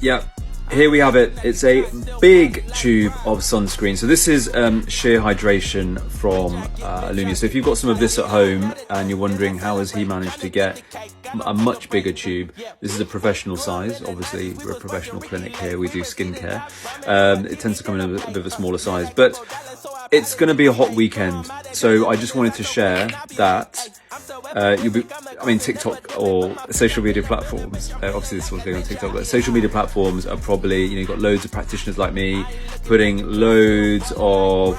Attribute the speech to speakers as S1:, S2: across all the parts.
S1: Yeah, here we have it. It's a big tube of sunscreen. So this is sheer hydration from Lumia. So if you've got some of this at home and you're wondering how has he managed to get a much bigger tube, this is a professional size. Obviously, we're a professional clinic here. We do skincare. It tends to come in a bit of a smaller size, but it's going to be a hot weekend. So I just wanted to share that. TikTok or social media platforms, obviously this one's going on TikTok, but social media platforms are probably, you've got loads of practitioners like me putting loads of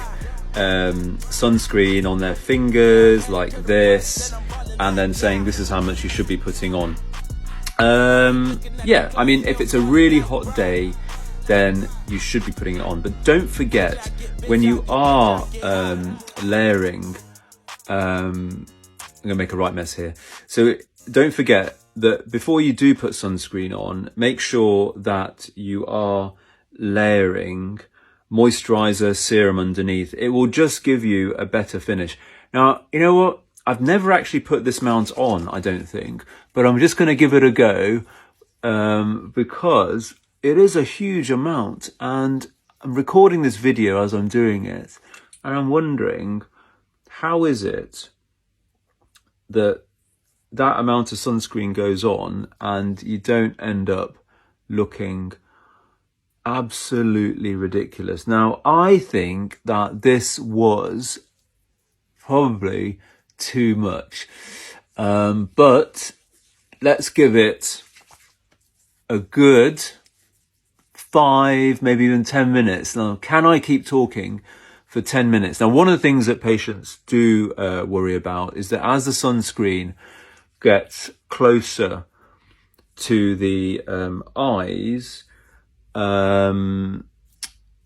S1: sunscreen on their fingers like this, and then saying this is how much you should be putting on. If it's a really hot day, then you should be putting it on. But don't forget, when you are layering, I'm going to make a right mess here. So don't forget that before you do put sunscreen on, make sure that you are layering moisturizer serum underneath. It will just give you a better finish. Now, you know what? I've never actually put this amount on, I don't think, but I'm just going to give it a go because it is a huge amount, and I'm recording this video as I'm doing it, and I'm wondering, how is it that amount of sunscreen goes on and you don't end up looking absolutely ridiculous? Now, I think that this was probably too much, but let's give it a good 5, maybe even 10 minutes. Now, can I keep talking for 10 minutes? Now, one of the things that patients do worry about is that as the sunscreen gets closer to the eyes,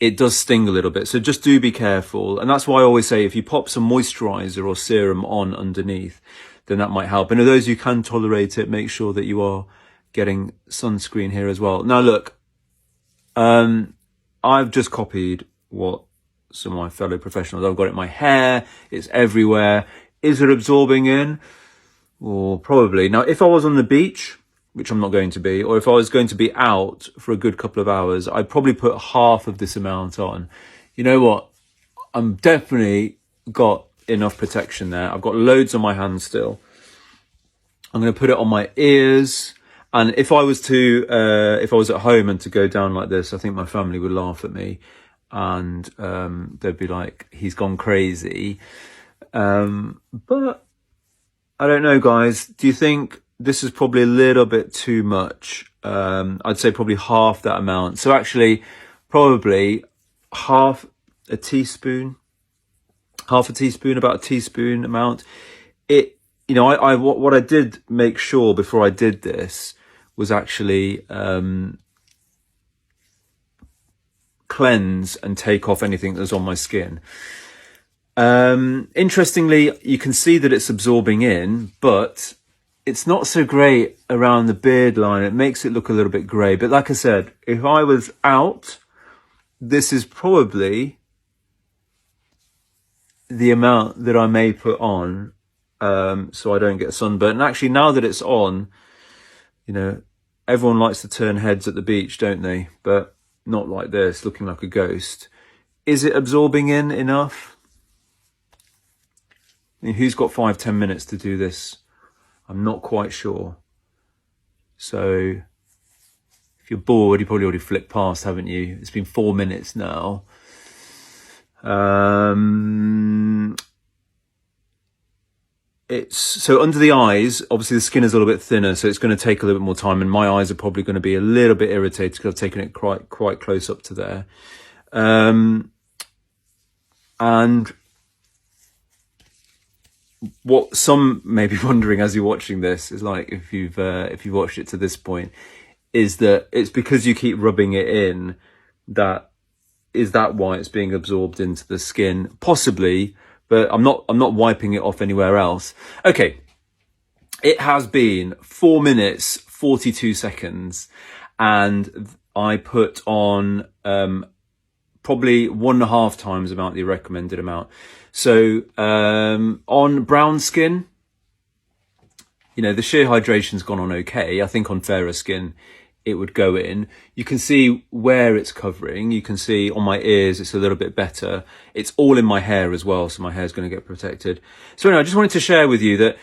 S1: it does sting a little bit. So just do be careful. And that's why I always say if you pop some moisturizer or serum on underneath, then that might help. And of those who can tolerate it, make sure that you are getting sunscreen here as well. Now, look, I've just copied what some of my fellow professionals, I've got it in my hair, it's everywhere. Is it absorbing in? Well, probably. Now, if I was on the beach, which I'm not going to be, or if I was going to be out for a good couple of hours, I'd probably put half of this amount on. You know what? I'm definitely got enough protection there. I've got loads on my hands still. I'm going to put it on my ears. And if I was at home and to go down like this, I think my family would laugh at me. And they'd be like, he's gone crazy. But I don't know, guys. Do you think this is probably a little bit too much? I'd say probably half that amount. So actually, probably half a teaspoon, about a teaspoon amount. What I did make sure before I did this was actually cleanse and take off anything that's on my skin. Interestingly, you can see that it's absorbing in, but it's not so great around the beard line. It makes it look a little bit grey. But like I said, if I was out, this is probably the amount that I may put on, so I don't get sunburnt. And actually, now that it's on, everyone likes to turn heads at the beach, don't they? But not like this, looking like a ghost. Is it absorbing in enough? I mean, who's got 5-10 minutes to do this? I'm not quite sure. So if you're bored, you probably already flicked past, haven't you? It's been 4 minutes now. It's so under the eyes, obviously the skin is a little bit thinner, so it's going to take a little bit more time, and my eyes are probably going to be a little bit irritated because I've taken it quite close up to there. And what some may be wondering as you're watching this is, like, if you've watched it to this point, is that it's because you keep rubbing it in. Is that why it's being absorbed into the skin? Possibly. But I'm not wiping it off anywhere else. Okay, it has been 4 minutes, 42 seconds, and I put on probably 1.5 times about the recommended amount. So on brown skin, the sheer hydration's gone on okay. I think on fairer skin, it would go in. You can see where it's covering. You can see on my ears, it's a little bit better. It's all in my hair as well, so my hair's going to get protected. So anyway, I just wanted to share with you that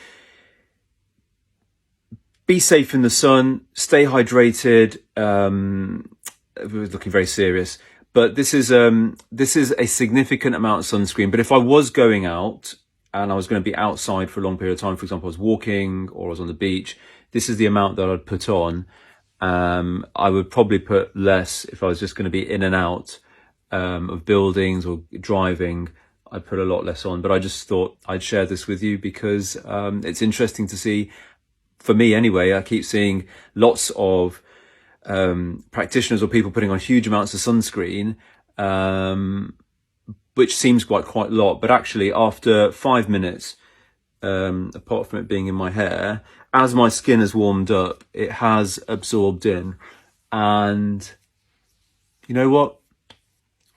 S1: be safe in the sun, stay hydrated. We're looking very serious, but this is a significant amount of sunscreen. But if I was going out and I was going to be outside for a long period of time, for example, I was walking or I was on the beach, this is the amount that I'd put on. I would probably put less if I was just going to be in and out of buildings or driving. I'd put a lot less on, but I just thought I'd share this with you because it's interesting to see. For me anyway, I keep seeing lots of practitioners or people putting on huge amounts of sunscreen, which seems quite a lot, but actually after 5 minutes, apart from it being in my hair, as my skin has warmed up, it has absorbed in. And you know what?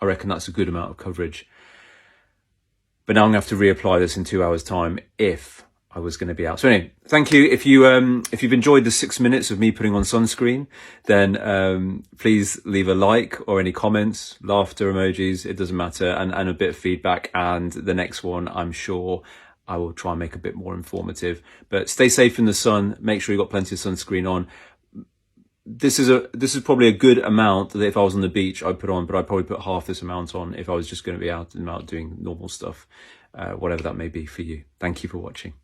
S1: I reckon that's a good amount of coverage. But now I'm gonna have to reapply this in 2 hours' time if I was going to be out. So anyway, thank you. If you've enjoyed the 6 minutes of me putting on sunscreen, then please leave a like or any comments, laughter emojis, it doesn't matter, and a bit of feedback. And the next one, I'm sure I will try and make a bit more informative. But stay safe in the sun. Make sure you've got plenty of sunscreen on. This is probably a good amount that if I was on the beach, I'd put on, but I'd probably put half this amount on if I was just going to be out and about doing normal stuff, whatever that may be for you. Thank you for watching.